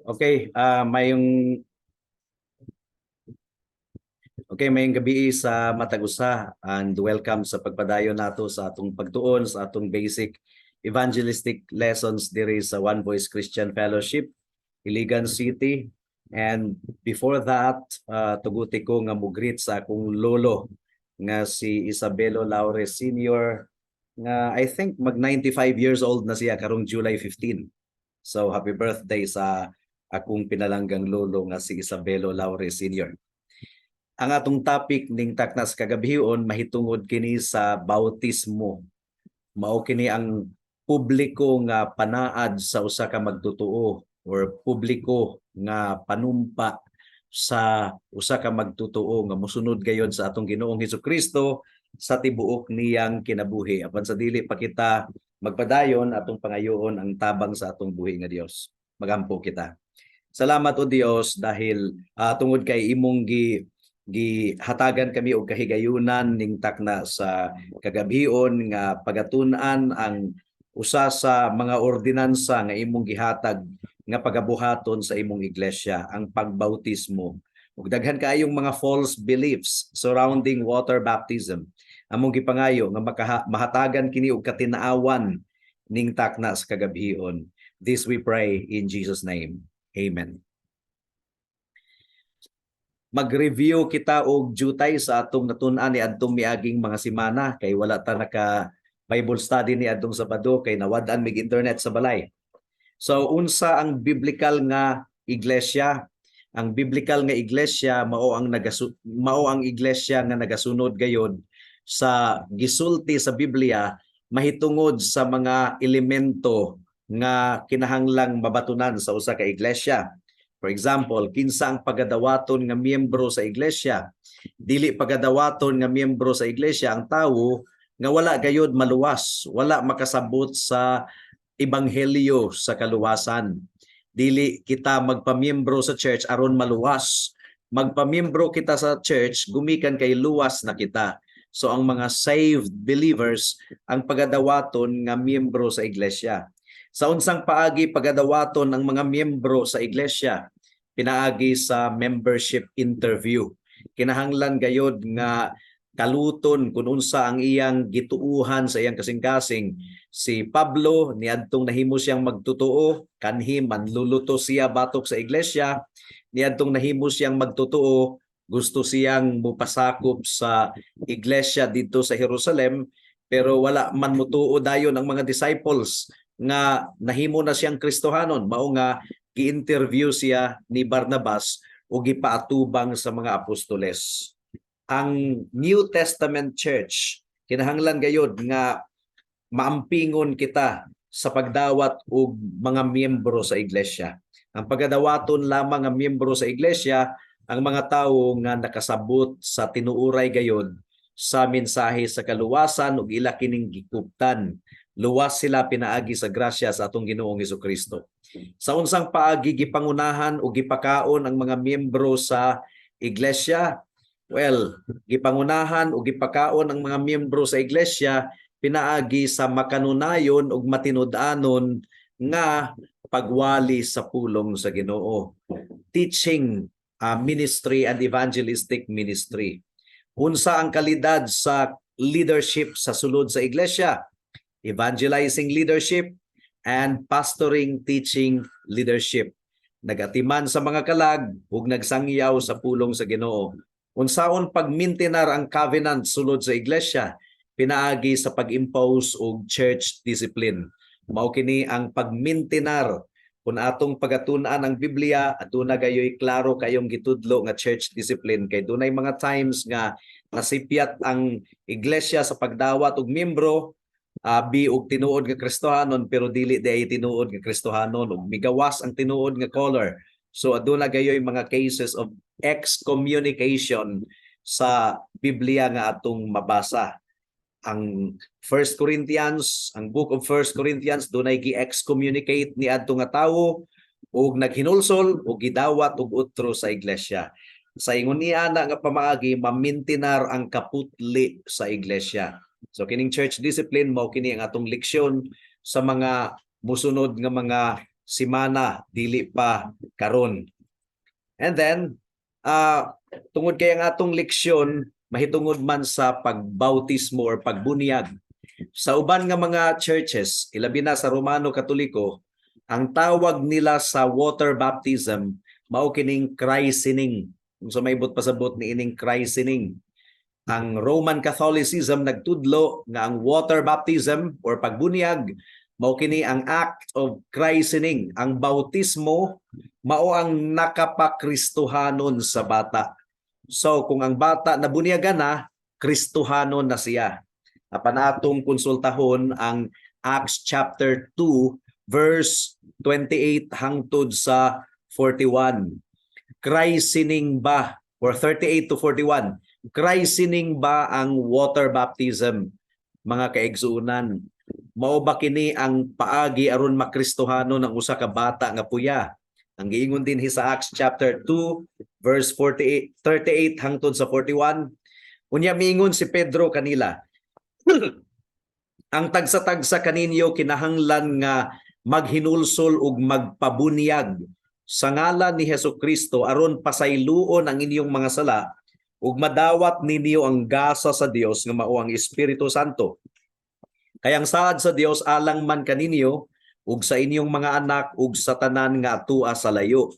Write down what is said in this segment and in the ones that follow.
Okay, mayong gabi sa Matagusa and welcome sa pagpadayon nato sa atong pagtuon sa atong basic evangelistic lessons diri sa One Voice Christian Fellowship, Iligan City. And before that, tuguti ko nga mugreet sa akong lolo nga si Isabelo Laure Sr. nga I think mag 95 years old na siya karong July 15. So happy birthday sa akong pinalanggang lolo nga si Isabelo Laure Sr. Ang atong topic ning taknas kagabihon mahitungod kini sa bautismo. Mao kini ang publiko nga panaad sa usa ka magtotoo or publiko nga panumpa sa usa ka magtotoo nga mosunod gayud sa atong Ginoong Hesukristo sa tibuok niyang kinabuhi. Apan sa dili pa kita magpadayon atong pangayoon ang tabang sa atong buhi nga Dios. Magampo kita. Salamat o Dios dahil tungod kay imong gihatagan kami og kahigayunan ning takna sa kagabihon nga pagatun-an ang usa sa mga ordinansa nga imong gihatag nga pagabuhaton sa imong iglesia, ang pagbautismo. Ug daghan kaayong mga false beliefs surrounding water baptism. Among gipangayo nga mahatagan kini og katin-awan ning takna sa kagabihon. This we pray in Jesus' name. Amen. Mag-review kita og jutay sa atong natun-an ni adtong miaging mga semana kay wala ta naka Bible study ni adtong Sabado kay nawad-an mig internet sa balay. So unsa ang biblical nga iglesia? Ang biblical nga iglesia mao ang iglesia nga nagasunod gayud sa gisulti sa Biblia mahitungod sa mga elemento nga kinahanglang mabatunan sa usa ka iglesia. For example, kinsa ang pagadawaton nga miyembro sa iglesia? Dili pagadawaton nga miyembro sa iglesia ang tawo nga wala gayud maluwas, wala makasabot sa ebanghelyo sa kaluwasan. Dili kita magpamiyembro sa church aron maluwas. Magpamiyembro kita sa church gumikan kay luwas na kita. So ang mga saved believers ang pagadawaton nga miyembro sa iglesia. Sa unsang paagi pagadawaton ang mga miyembro sa iglesia? Pinaagi sa membership interview. Kinahanglan gayod nga kaluton kung unsa ang iyang gituuhan sa iyang kasing-kasing. Si Pablo niadtong nahimo siyang magtotoo, kanhi manluluto siya batok sa iglesia. Niadtong nahimo siyang magtotoo, gusto siyang mupasakop sa iglesia dito sa Jerusalem, pero wala man mutuo dayon ang mga disciples nga nahimo na siyang Kristohanon. Mao nga gi-interview siya ni Barnabas o gipaatubang sa mga apostoles. Ang New Testament Church kinahanglan gayud nga maampingon kita sa pagdawat og mga miyembro sa iglesia. Ang pagadawaton lamang nga miyembro sa iglesia ang mga tawo nga nakasabot sa tinuuray gayud sa mensahe sa kaluwasan ug ila kining gikuptan. Luwas sila pinaagi sa grasya sa atong Ginoong Hesukristo. Sa unsang paagi gipangunahan o gipakaon ang mga miyembro sa iglesia? Well, gipangunahan o gipakaon ang mga miyembro sa iglesia pinaagi sa makanunayon ug matinud-anon nga pagwali sa pulong sa Ginoo. Teaching ministry and evangelistic ministry. Unsa ang kalidad sa leadership sa sulod sa iglesia? Evangelizing leadership and pastoring teaching leadership. Nagatiman sa mga kalag ug nagsangyaw sa pulong sa Ginoo. Unsaon pagmintinar ang covenant sulod sa iglesia? Pinaagi sa pag-impose og church discipline. Mao kini ang pagmintinar. Kung atong pagatun-an ang Biblia, aduna gayoy klaro kayong gitudlo nga church discipline kay dunay mga times nga nasipyat ang iglesia sa pagdawat og miyembro abi og tinuod nga Kristohanon pero dili di tinuod nga Kristohanon ug migawas ang tinuod nga color. So aduna gayoy mga cases of excommunication sa Biblia nga atong mabasa. Ang book of 1 Corinthians dunay gi-excommunicate ni adto nga tawo ug naghinulsol ug gidawat og utro sa iglesia. Sa ingon niya na nga pamaagi mamintinar ang kaputli sa iglesia. So kining church discipline mao kini ang atong leksyon sa mga musunod nga mga simana dili pa karon. And then tungod kay ang atong leksyon mahitungod man sa pagbautismo or pagbunyag. Sa uban nga mga churches, ilabi na sa Romano Katoliko, ang tawag nila sa water baptism mao kining christening. Kung sa maibot pasabot ni ining christening. Ang Roman Catholicism nagtudlo nga ang water baptism or pagbunyag mao kini ang act of christening. Ang bautismo mao ang nakapakristohanon sa bata. So kung ang bata nabunyagan na, kristohanon na siya. Apan atong konsultahon ang Acts chapter 2 verse 28 hangtod sa 41. Christening ba or 38 to 41? Christening ba ang water baptism, mga kaigsuunan? Mao ba kini ang paagi aron makristohanon ang usa ka bata nga puya? Ang giingon din sa Acts chapter 2 verse 38 hangtod sa 41. Unya miingon si Pedro kanila, ang tagsa-tagsa kaninyo kinahanglan nga maghinulsol ug magpabunyag sa ngalan ni Hesukristo aron pasayloon ang inyong mga sala ug madawat ninyo ang gasa sa Dios nga mao ang Espiritu Santo. Kayang saad sa Dios alang man kaninyo ug sa inyong mga anak ug sa tanan nga atua sa layo.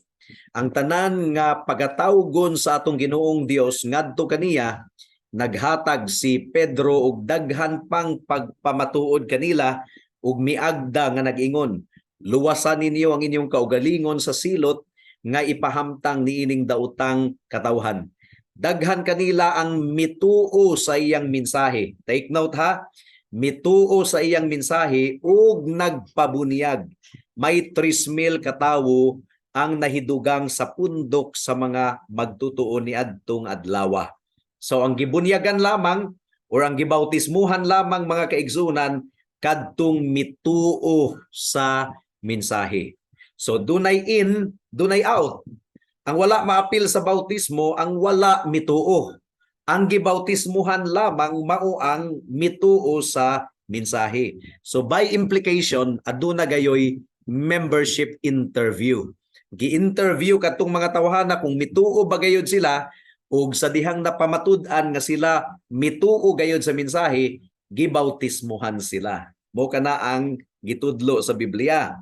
Ang tanan nga pagatawgon sa atong Ginoong Dios ngadto kaniya naghatag si Pedro og daghan pang pagpamatuod kanila ug miagda nga nag-ingon, luwasan ninyo ang inyong kaugalingon sa silot nga ipahamtang niining daotang katawhan. Daghan kanila ang mituo sa iyang mensahe. Take note ha, mituo sa iyang mensahe ug nagpabunyag. May 3,000 katawo ang nahidugang sa pundok sa mga magtutuo ni adtong adlaw. So ang gibunyagan lamang or ang gibautismuhan lamang mga kaigsunan kadtong mituo sa mensahe. So dunay in, dunay out. Ang wala maapil sa bautismo, ang wala mituo. Ang gibautismuhan lamang mao ang mituo sa mensahe. So by implication, aduna gayoy membership interview. Gi-interview katong mga tawhana kung mituo ba gayud sila ug sa dihang napamatud-an nga sila mituo gayud sa mensahe, gibautismuhan sila. Mo kana ang gitudlo sa Biblia.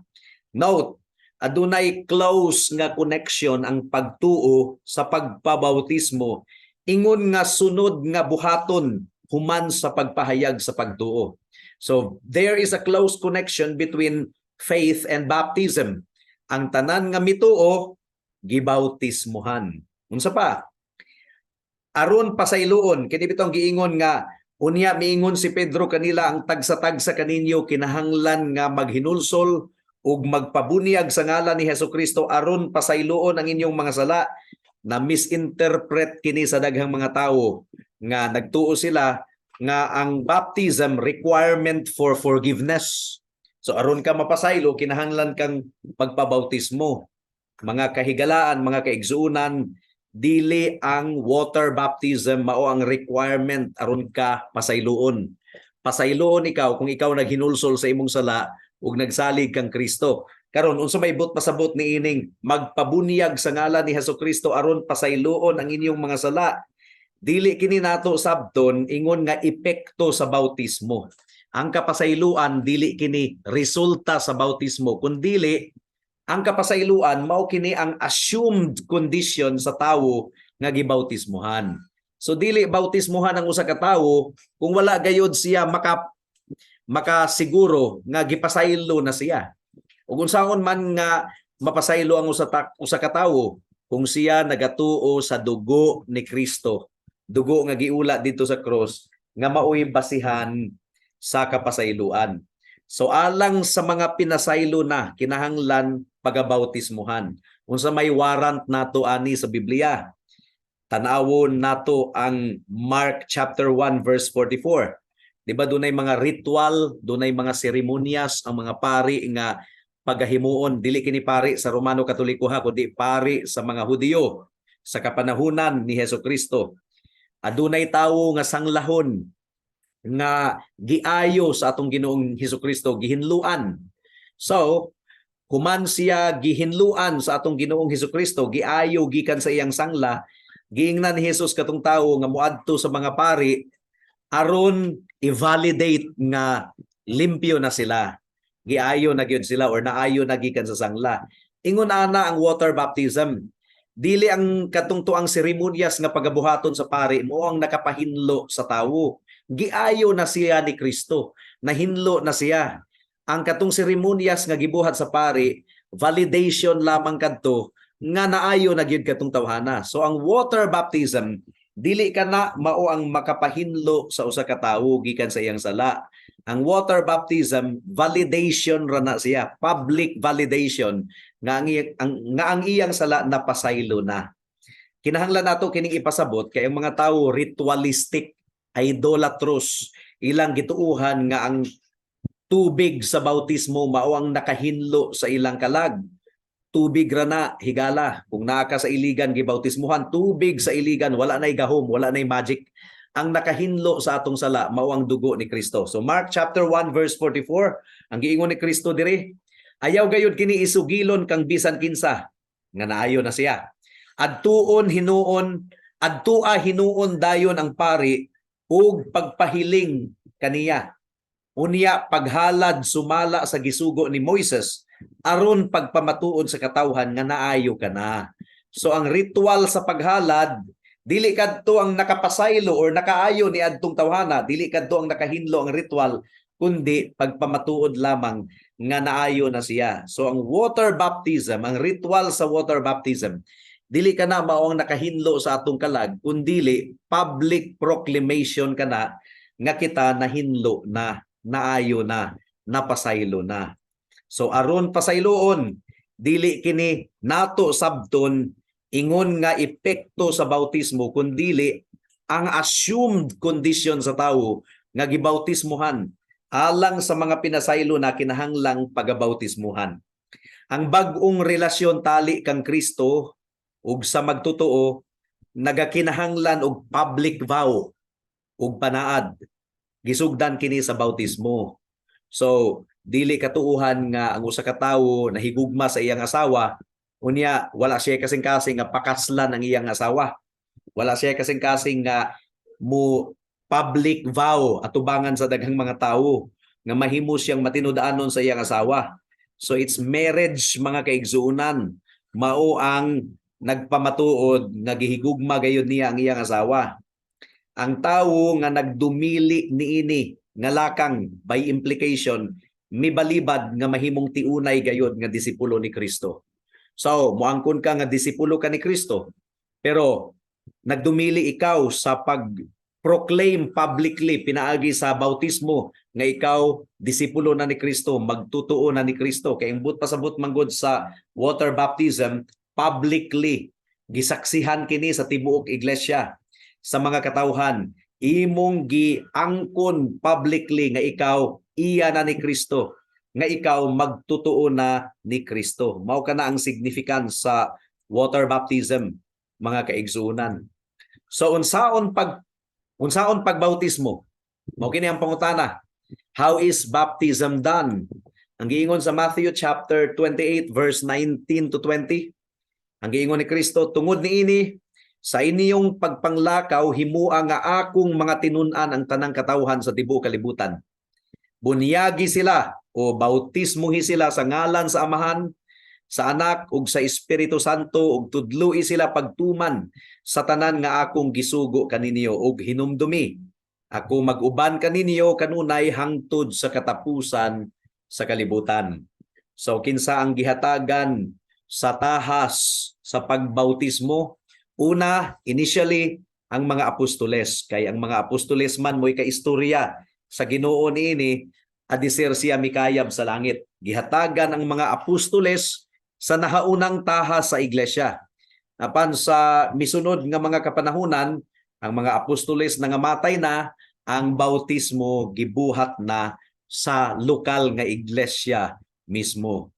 Note, adunay close nga connection ang pagtuo sa pagpabautismo. Ingon nga sunod nga buhaton human sa pagpahayag sa pagtuo. So there is a close connection between faith and baptism. Ang tanan nga mituo gibautismuhan. Unsa pa? Aron pasayloon kini bitong giingon nga unya miingon si Pedro kanila ang tagsa-tagsa kaninyo kinahanglan nga maghinulsol ug magpabunyag sa ngalan ni Hesukristo aron pasayloon ang inyong mga sala. Na misinterpret kini sa daghang mga tawo nga nagtuo sila nga ang baptism requirement for forgiveness. So aron ka mapasaylo kinahanglan kang pagpabautismo. Mga kahigalaan, mga kaigsuunan, dili ang water baptism mao ang requirement aron ka pasayloon. Pasayloon ikaw kung ikaw naghinulsol sa imong sala ug nagsalig kang Kristo. Karon unsa may but pasabot ni ining magpabunyag sa ngalan ni Hesukristo aron pasayloon ang inyong mga sala. Dili kini nato sabton ingon nga epekto sa bautismo. Ang kapasayloan dili kini resulta sa bautismo kundi ang kapasayloan mao kini ang assumed condition sa tawo nga gibautismuhan. So dili bautismuhan ang usa ka tawo kung wala gayud siya makasiguro nga gipasaylo na siya. Ug unsaon man nga mapasaylo ang usa ka tawo kung siya nagatuo sa dugo ni Kristo, dugo nga giula dito sa cross nga maoy basihan sa kapasayloan. So alang sa mga pinasaylo na kinahanglan pagabautismuhan. Unsa may warrant nato ani sa Biblia? Tanawon nato ang Mark chapter 1 verse 44. Di ba dunay mga ritual, dunay mga seremonyas ang mga pari nga pagahimuon, dili kini pari sa Romano Katoliko ha, kundi pari sa mga Hudiyo sa kapanahunan ni Hesukristo. Adunay tawo nga sanglahon nga giayo sa atong Ginoong Hesukristo, gihinluan. So, human siya gihinluan sa atong Ginoong Hesukristo, giayo gikan sa iyang sangla, giingnan ni Jesus katong tawo nga moadto sa mga pari aron i-validate nga limpyo na sila. Giayo na gyud sila or naayo na gikan sa sangla. Ingon ana ang water baptism. Dili ang katungtuang seremonyas nga pagabuhaton sa pari mo ang nakapahinlo sa tawo. Giayo na siya ni Kristo, nahinlo na siya. Ang katong seremonyas nga gibuhat sa pari, validation lamang kadto nga naayo na gyud katong tawhana. So ang water baptism dili ka na mao ang makapahinlo sa usa ka tawo gikan sa iyang sala. Ang water baptism validation ra na siya, public validation nga ang iyang sala napasaylo na. Kinahanglan nato kining ipasabot kay ang mga tawo ritualistic, idolatrous, ilang gituuhan nga ang tubig sa bautismo mao ang nakahinlo sa ilang kalag. Tubig ra na higala, kung naa ka sa iligan gibautismuhan, tubig sa iligan, wala nay gahom, wala nay magic. Ang nakahinlo sa atong sala mao ang dugo ni Kristo. So Mark chapter 1 verse 44, ang giingon ni Kristo diri, ayaw gayud kini isugilon kang bisan kinsa nga naayo na siya. Adtua hinuon dayon ang pari ug pagpahiling kaniya. Unya paghalad sumala sa gisugo ni Moises aron pagpamatuod sa katawhan nga naayo ka na. So ang ritual sa paghalad dili kadto ang nakapasaylo or nakaayo ni adtong tawhana, dili kadto ang nakahinlo ang ritual, kundi pagpamatuod lamang nga naayo na siya. So ang water baptism, ang ritual sa water baptism, dili ka na mao ang nakahinlo sa atong kalag, kundi public proclamation ka na nga kita nahinlo na, naayo na, napasaylo na. So aron pasayloon, dili kini nato sabton ingon nga epekto sa bautismo kundi ang assumed condition sa tawo nga gibautismuhan alang sa mga pinasaylo na kinahanglang pagabautismuhan. Ang bag-ong relasyon tali kang Kristo ug sa magtotoo nagakinahanglan og public vow ug panaad. Gisugdan kini sa bautismo. So dili katuuhan nga ang usa ka tawo nahigugma sa iyang asawa, unya wala siya kasing-kasing nga pakaslan ang iyang asawa. Wala siya kasing-kasing nga mo public vow atubangan sa daghang mga tawo nga mahimo siyang matinud-anon sa iyang asawa. So it's marriage mga kaigsuunan. Mao ang nagpamatuod nga gihigugma gayud niya ang iyang asawa. Ang tawo nga nagdumili niini nga lakang by implication mibalibad nga mahimong tiunay gayud nga disipulo ni Kristo. So, moangkon ka nga disipulo ka ni Kristo, pero nagdumili ikaw sa pag-proclaim publicly, pinaagi sa bautismo, nga ikaw disipulo na ni Kristo, magtutuo na ni Kristo. Kaya imbut pasabot manggod sa water baptism, publicly, gisaksihan kini sa tibuok iglesia, sa mga katawhan, imong giangkon publicly nga ikaw iya na ni Kristo, nga ikaw magtutuo na ni Kristo. Mao kana ang significance sa water baptism, mga kaigsuunan. So unsaon pagbautismo? Mao kini ang pangutana. How is baptism done? Ang giingon sa Matthew chapter 28 verse 19 to 20. Ang giingon ni Kristo, tungod niini sa inyong pagpanglakaw himua nga akong mga tinun-an ang tanang katawhan sa tibuok kalibutan. Bunyagi sila o bautismuhi sila sa ngalan sa Amahan, sa Anak ug sa Espiritu Santo ug tudloi sila pagtuman sa tanan nga akong gisugo kaninyo ug hinumdumi. Ako mag-uban kaninyo kanunay hangtod sa katapusan sa kalibutan. So kinsa ang gihatagan sa tahas sa pagbautismo? Una, initially ang mga apostoles, kay ang mga apostoles man mo'y kaistorya sa Ginoo niini, adisir siya mikayab sa langit. Gihatagan ang mga apostoles sa nahaunang tahas sa iglesia. Apan sa misunod nga mga kapanahunan, ang mga apostoles na ngamatay na, ang bautismo gibuhat na sa lokal nga iglesia mismo.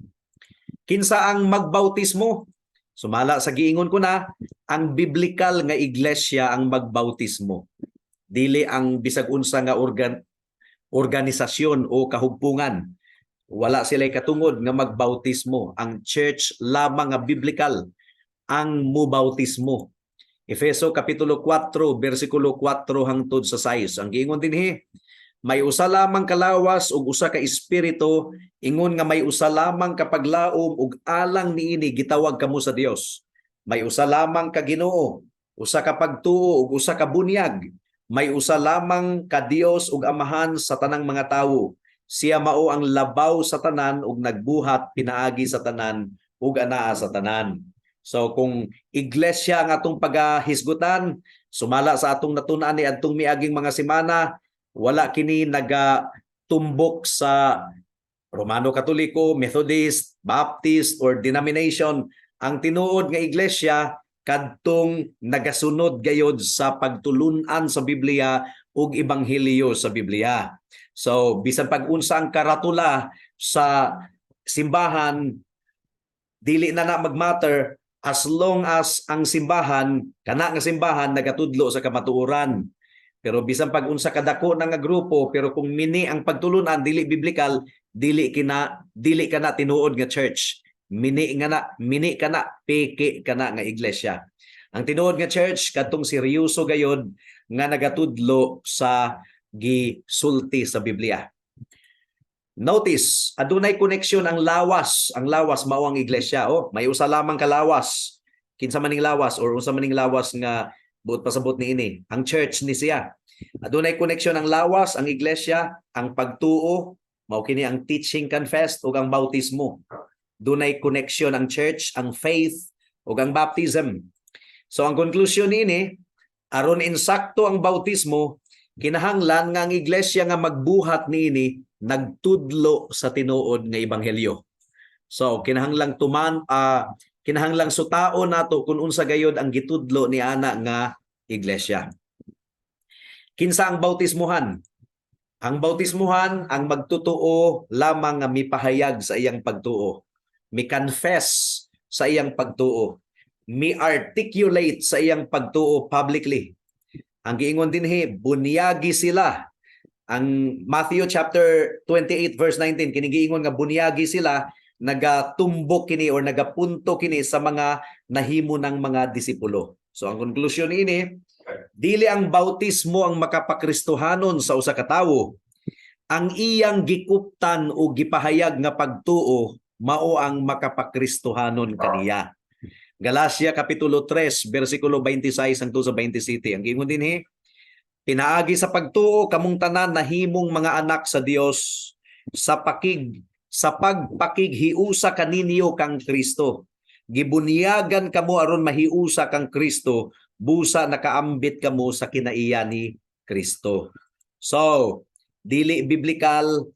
Kinsa ang magbautismo? Sumala sa giingon ko na, ang biblikal nga iglesia ang magbautismo. Dili ang bisag unsa nga organisasyon o kahugpungan. wala sila katungod nga magbautismo. Ang church lamang nga biblical ang mubautismo. Efeso Kapitulo 4, versikulo 4 hangtod sa 6. Ang giingon dinhi, may usa lamang kalawas ug usa ka espiritu, ingon nga may usa lamang ka paglaom ug alang niini gitawag kamo sa Dios. May usa lamang ka Ginoo, usa ka pagtuo ug usa ka bunyag. May usa lamang ka Dios ug Amahan sa tanang mga tawo. Siya mao ang labaw sa tanan ug nagbuhat pinaagi sa tanan ug anaa sa tanan. So kung iglesia ang atong pagahisgutan, sumala sa atong natun-an ni adtong miaging mga semana, wala kini nagatumbok sa Romano Katoliko, Methodist, Baptist or denomination. Ang tinuod nga iglesia kadtong nagasunod gayod sa pagtulunan sa Biblia ug ebanghelyo sa Biblia. So bisan pag-unsa ang karatula sa simbahan, dili na magmatter as long as ang simbahan, kana nga simbahan nagatudlo sa kamatuoran. Pero bisan pag-unsa kadako na nga grupo, pero kung mini ang pagtulunan dili biblical, dili kana tinuod nga church. Mini kana peke kana nga iglesia. Ang tinuod nga church kadtong seryoso gayod nga nagatudlo sa gisulti sa Biblia. Notice, adunay koneksyon ang lawas. Ang lawas mao ang iglesia. May usa lamang ka lawas. Kinsa maning lawas or unsa maning lawas nga buot pasabot niini. Ang church ni siya. Adunay koneksyon ang lawas, ang iglesia, ang pagtuo, mao kini ang teaching confessed ug ang bautismo. Dunay koneksyon ang church, ang faith ug ang baptism. So ang conclusion niini, aron insakto ang bautismo, kinahanglan nga ang iglesia nga magbuhat niini nagtudlo sa tinuod nga ebanghelyo. So kinahanglang kinahanglang sutaon nato kung unsa gayod ang gitudlo ni ana nga iglesia. Kinsa ang bautismuhan? Ang bautismuhan ang magtutuo lamang nga mipahayag sa iyang pagtuo. Mi-confess sa iyang pagtuo. Mi-articulate sa iyang pagtuo publicly. Ang giingon dinhi, bunyagi sila. Ang Matthew chapter 28 verse 19 kini giingon nga bunyagi sila, nagatumbok kini or nagapunto kini sa mga nahimo ng mga disipulo. So ang conclusion ini, dili ang bautismo ang makapakristohanon sa usa ka tawo. Ang iyang gikuptan o gipahayag nga pagtuo mao ang makapakristohanon kaniya. Galacia Kapitulo 3 versikulo 26 hangtod sa 27. Ang giingon dinhi, pinaagi sa pagtuo kamong tanan nahimong mga anak sa Dios sa pagpakighiusa kaninyo kang Kristo. Gibunyagan kamo aron mahiusa kang Kristo, busa nakaambit kamo sa kinaiya ni Kristo. So, dili biblical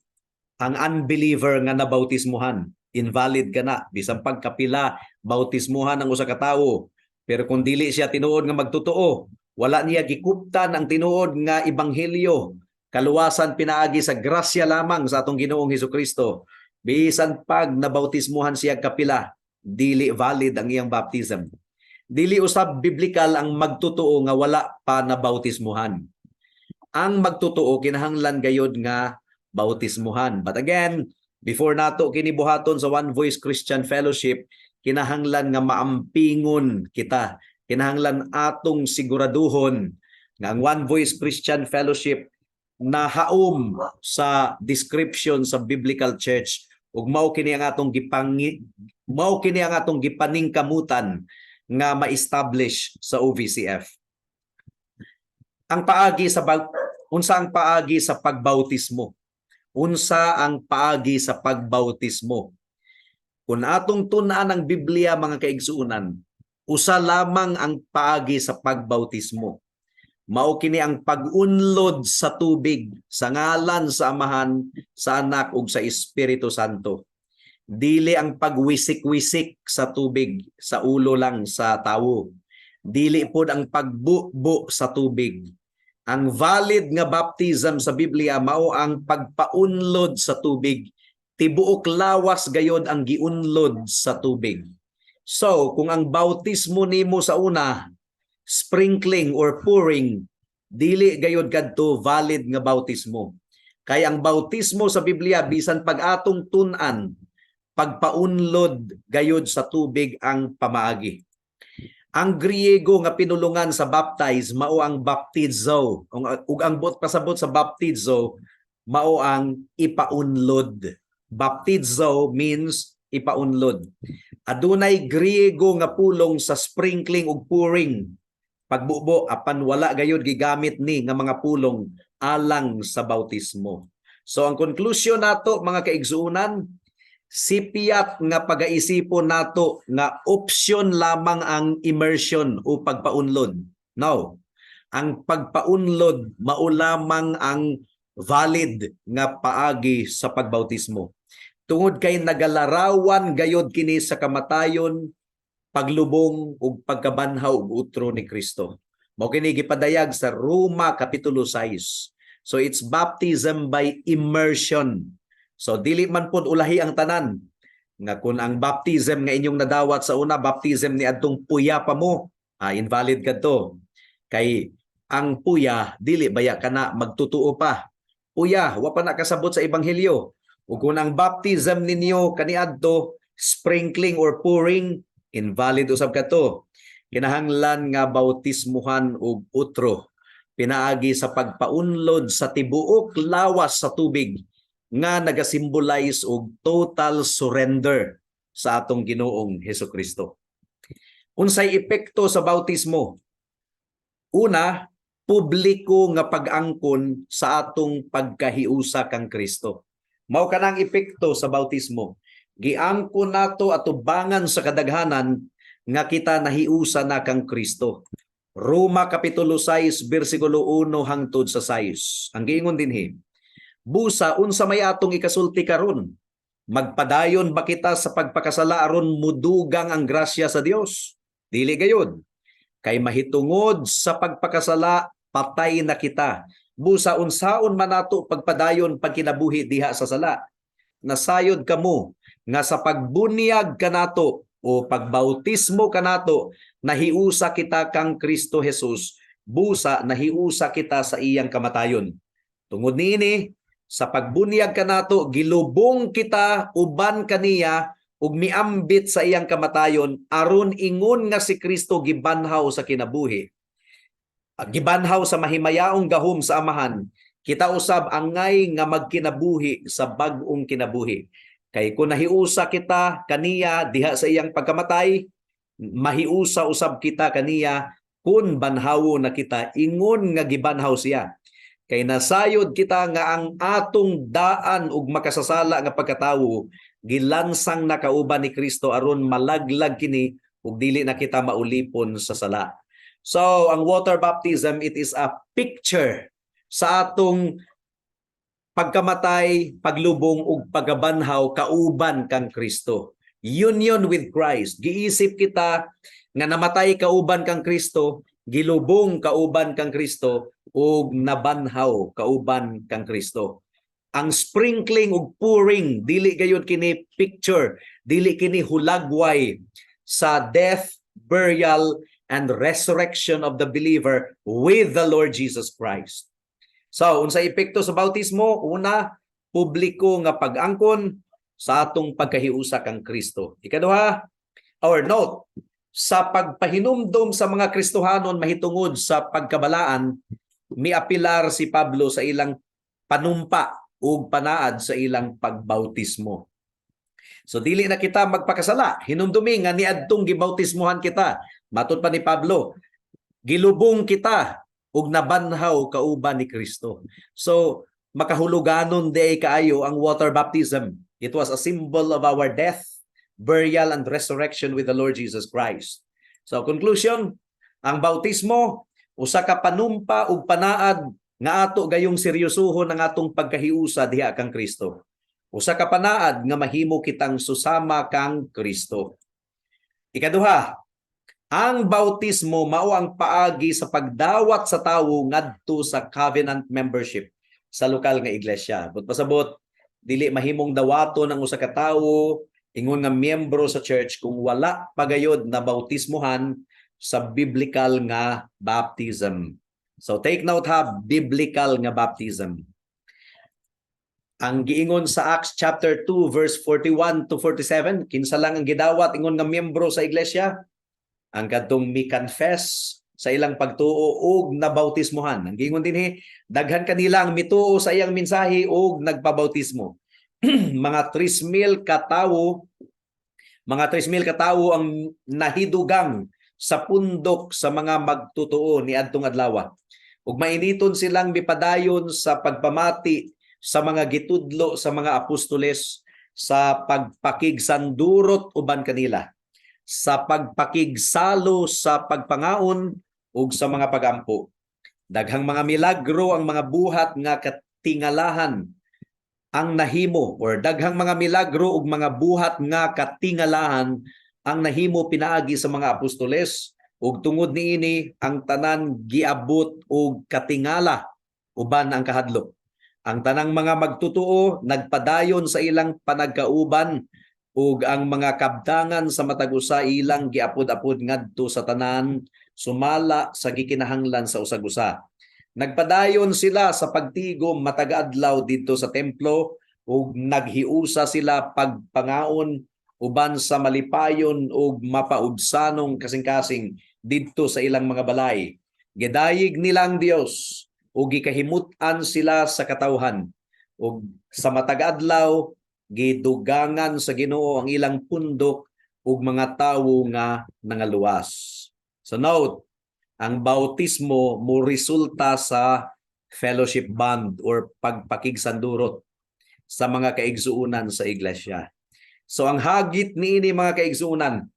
ang unbeliever nga nabautismuhan. Invalid ka na. Bisan pagkapila, bautismuhan ang usa ka tawo. Pero kung dili siya tinuod nga magtotoo, wala niya gikuptan ang tinuod nga ebanghelyo, kaluwasan pinaagi sa grasya lamang sa atong Ginoong Hesukristo. Bisan pag nabautismuhan siya kapila, dili valid ang iyang baptism. Dili usab biblical ang magtotoo nga wala pa nabautismuhan. Ang magtotoo kinahanglan gayod nga bautismuhan. But again, before nato kini buhaton sa One Voice Christian Fellowship, kinahanglan nga maampingon kita. Kinahanglan atong siguraduhon nga ang One Voice Christian Fellowship na haom sa description sa biblical church ug mao kini ang atong gipaningkamutan nga ma-establish sa OVCF. Unsa ang paagi sa pagbautismo? Unsa ang paagi sa pagbautismo? Kung atong tun-an ang Biblia mga kaigsuonan, usa lamang ang paagi sa pagbautismo. Mao kini ang pag-unlod sa tubig sa ngalan sa Amahan, sa Anak ug sa Espiritu Santo. Dili ang pagwisik-wisik sa tubig sa ulo lang sa tawo. Dili pod ang pagbubo sa tubig. Ang valid nga baptism sa Biblia mao ang pagpaunlod sa tubig. Tibuok lawas gayod ang giunlod sa tubig. So, kung ang bautismo nimo sa una, sprinkling or pouring, dili gayod kadto valid nga bautismo. Kay ang bautismo sa Biblia bisan pag-atong tun-an, pagpaunlod gayud sa tubig ang pamaagi. Ang Griego nga pinulungan sa baptize mao ang baptizo. Ug ang pasabot sa baptizo mao ang ipaunlod. Baptizo means ipaunlod. Adunay Griego nga pulong sa sprinkling ug pouring. Pagbubo apan wala gayud gigamit ni nga mga pulong alang sa bautismo. So ang conclusion nato mga kaigsuunan, sipiyat nga pagaisipon nato nga option lamang ang immersion o pagpaunlod. No. Ang pagpaunlod mao lamang ang valid nga paagi sa pagbautismo. Tungod kay nagalarawan gayod kini sa kamatayon, paglubong ug pagkabanhaw ug utro ni Kristo. Mao kini gipadayag sa Roma kapitulo 6. So it's baptism by immersion. So dili man pud ulahi ang tanan nga kun ang baptism nga inyong nadawat sa una baptism ni adtong puya pa mo, invalid kadto. Kay ang puya dili baya kana magtutuo pa. Puya wa pa nakasabot sa ebanghelyo. Ug kung ang baptism ninyo kaniadto sprinkling or pouring, invalid usab kadto. Kinahanglan nga bautismuhan og utro pinaagi sa pagpaunlod sa tibuok lawas sa tubig nga nagasimbolize og total surrender sa atong Ginoong Hesukristo. Unsay epekto sa bautismo? Una, publiko nga pag-angkon sa atong pagkahiusa kang Kristo. Mao kanang epekto sa bautismo. Giangkon nato atubangan sa kadaghanan nga kita nahiusa na kang Kristo. Roma kapitulo 6 bersikulo 1 hangtod sa 6. Ang giingon dinhi, busa unsa may atong ikasulti karon? Magpadayon ba kita sa pagpakasala aron mudugang ang grasya sa Dios? Dili gayud. Kay mahitungod sa pagpakasala patay na kita. Busa unsaon man nato pagpadayon pagkinabuhi diha sa sala. Nasayod kamo nga sa pagbunyag kanato o pagbautismo kanato nahiusa kita kang Kristo Jesus, busa nahiusa kita sa iyang kamatayon. Tungod niini, sa pagbunyag kanato gilubong kita uban kaniya ug miambit sa iyang kamatayon aron ingon nga si Kristo gibanhaw sa kinabuhi. Gibanhaw sa mahimayaong gahom sa amahan, kita usab angay nga magkinabuhi sa bag-ong kinabuhi. Kay kung nahiusa kita kaniya diha sa iyang pagkamatay, mahiusa usab kita kaniya kun banhawo na kita ingon nga gibanhaw siya. Kay nasayod kita nga ang atong daan ug makasasala nga pagkatawo gilansang na kauban ni Kristo aron malaglag kini ug dili na kita maulipon sa sala. So ang water baptism, it is a picture sa atong pagkamatay, paglubong ug pagabanhaw kauban kang Kristo. Union with Christ. Giisip kita nga namatay kauban kang Kristo, gilubong kauban kang Kristo ug nabanhaw kauban kang Kristo. Ang sprinkling ug pouring dili gayud kini picture, dili kini hulagway sa death, burial and resurrection of the believer with the Lord Jesus Christ. So, unsay epekto sa bautismo? Una, publiko nga pag-angkon sa atong pagkahiusa kang Kristo. Ikaduha, our note, sa pagpahinumdom sa mga Kristohanon mahitungod sa pagkabalaan, miapilar si Pablo sa ilang panumpa ug panaad sa ilang pagbautismo. So dili na kita magpakasala, hinumdumi nga niadtong gibautismohan kita. Matod pa ni Pablo, gilubong kita ug nabanhaw kauban ni Kristo. So makahuluganon di kaayo ang water baptism. It was a symbol of our death, burial and resurrection with the Lord Jesus Christ. So conclusion, ang bautismo usa ka panumpa ug panaad nga ato gayong seryosohon ang atong pagkahiusa diha kang Kristo. Usa ka panaad nga mahimo kitang susama kang Kristo. Ikaduha, ang bautismo mao ang paagi sa pagdawat sa tawo ngadto sa covenant membership sa lokal nga iglesia. But pasabot, dili mahimong dawaton ang usa ka tawo ingon nga miyembro sa church kung wala pagayod na bautismohan sa biblical nga baptism. So take note ha, biblical nga baptism. Ang giingon sa Acts chapter 2 verse 41 to 47, kinsa lang ang gidawat ingon nga miyembro sa iglesia? Ang kadtong mi-confess sa ilang pagtuo ug nabautismohan. Ang giingon dinhi, daghan kanila ang mituo sa iyang mensahe ug nagpabautismo. Mga 3,000 katawo, ang nahidugang sa pundok sa mga magtutuo ni adtong adlaw. Ug mainiton silang mipadayon sa pagpamati sa mga gitudlo sa mga apostoles, sa pagpakigsandurot uban kanila, sa pagpakigsalo sa pagpangaon ug sa mga pagampo. Daghang mga milagro ang mga buhat nga katingalahan ang nahimo, or daghang mga milagro ug mga buhat nga katingalahan ang nahimo pinaagi sa mga apostoles, ug tungod niini ang tanan giabot og katingala uban ang kahadlok. Ang tanang mga magtutuo nagpadayon sa ilang panagkauban ug ang mga kabdangan sa matag usa ilang giapod-apod ngadto sa tanan sumala sa gikinahanglan sa usag-usa. Nagpadayon sila sa pagtigom matag adlaw didto sa templo ug naghiusa sila pagpangaon uban sa malipayon ug mapaudsanong kasing-kasing didto sa ilang mga balay. Gidayig nila ang Dios ug gikahimut-an sila sa katawhan, ug sa matag adlaw gidugangan sa Ginoo ang ilang pundok ug mga tawo nga nangaluwas. So note, ang bautismo mo resulta sa fellowship bond or pagpakigsandurot sa mga kaigsuunan sa iglesia. So ang hagit niini mga kaigsuunan,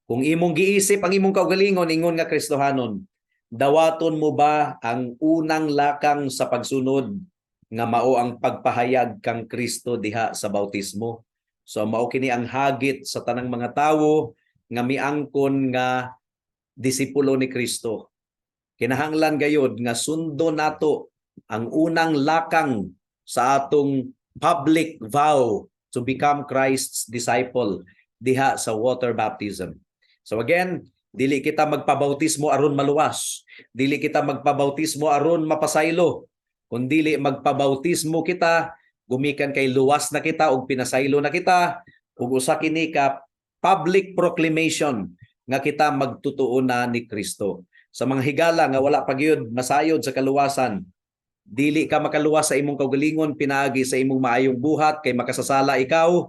kung imong giisip ang imong kaugalingon ingon nga Kristohanon, dawaton mo ba ang unang lakang sa pagsunod nga mao ang pagpahayag kang Kristo diha sa bautismo? So mao kini ang hagit sa tanang mga tawo nga miangkon nga disipulo ni Kristo. Kinahanglan gayud nga sundo nato ang unang lakang sa atong public vow to become Christ's disciple diha sa water baptism. So again, dili kita magpabautismo aron maluwas. Dili kita magpabautismo aron mapasaylo. Kung dili magpabautismo kita, gumikan kay luwas na kita ug pinasaylo na kita, ug usa kini ka public proclamation nga kita magtutuo na ni Kristo. Sa mga higala nga wala pa gyud masayod sa kaluwasan, dili ka makaluwas sa imong kaugalingon pinaagi sa imong maayong buhat kay makasasala ikaw.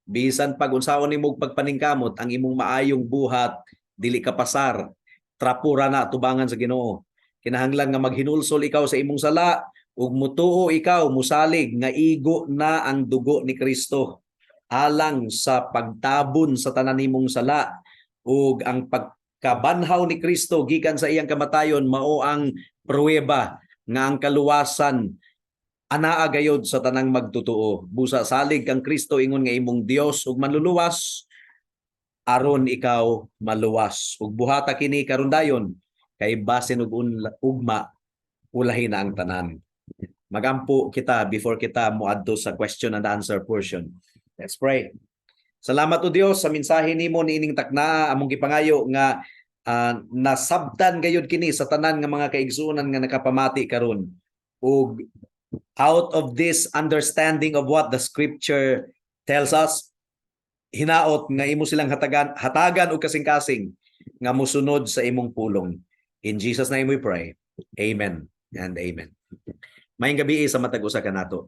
Bisan pag unsaon nimo pagpaningkamot ang imong maayong buhat, dili ka pasar, trapura na tubangan sa Ginoo. Kinahanglan nga maghinulsol ikaw sa imong sala ug mutuo ikaw musalig nga igo na ang dugo ni Kristo alang sa pagtabon sa tanan nimong sala, ug ang pagkabanhaw ni Kristo gikan sa iyang kamatayon mao ang pruweba nga ang kaluwasan anaa gayod sa tanang magtutuo. Busa salig kang Kristo ingon nga imong Dios ug manluluwas aron ikaw maluwas. Ug buhata kini karon dayon kay basin og ugma ulahin na ang tanan. Magampo kita before kita moadto sa question and answer portion. Let's pray. Salamat o Dios sa mensahe nimo niining takna among gipangayo nga nasabtan gayud kini sa tanan nga mga kaigsuonan nga nakapamati karon. Ug out of this understanding of what the scripture tells us, hinaot nga imo silang hatagan og kasing-kasing nga mosunod sa imong pulong. In Jesus' name we pray. Amen and amen. Maayong gabi sa matag usa kanato.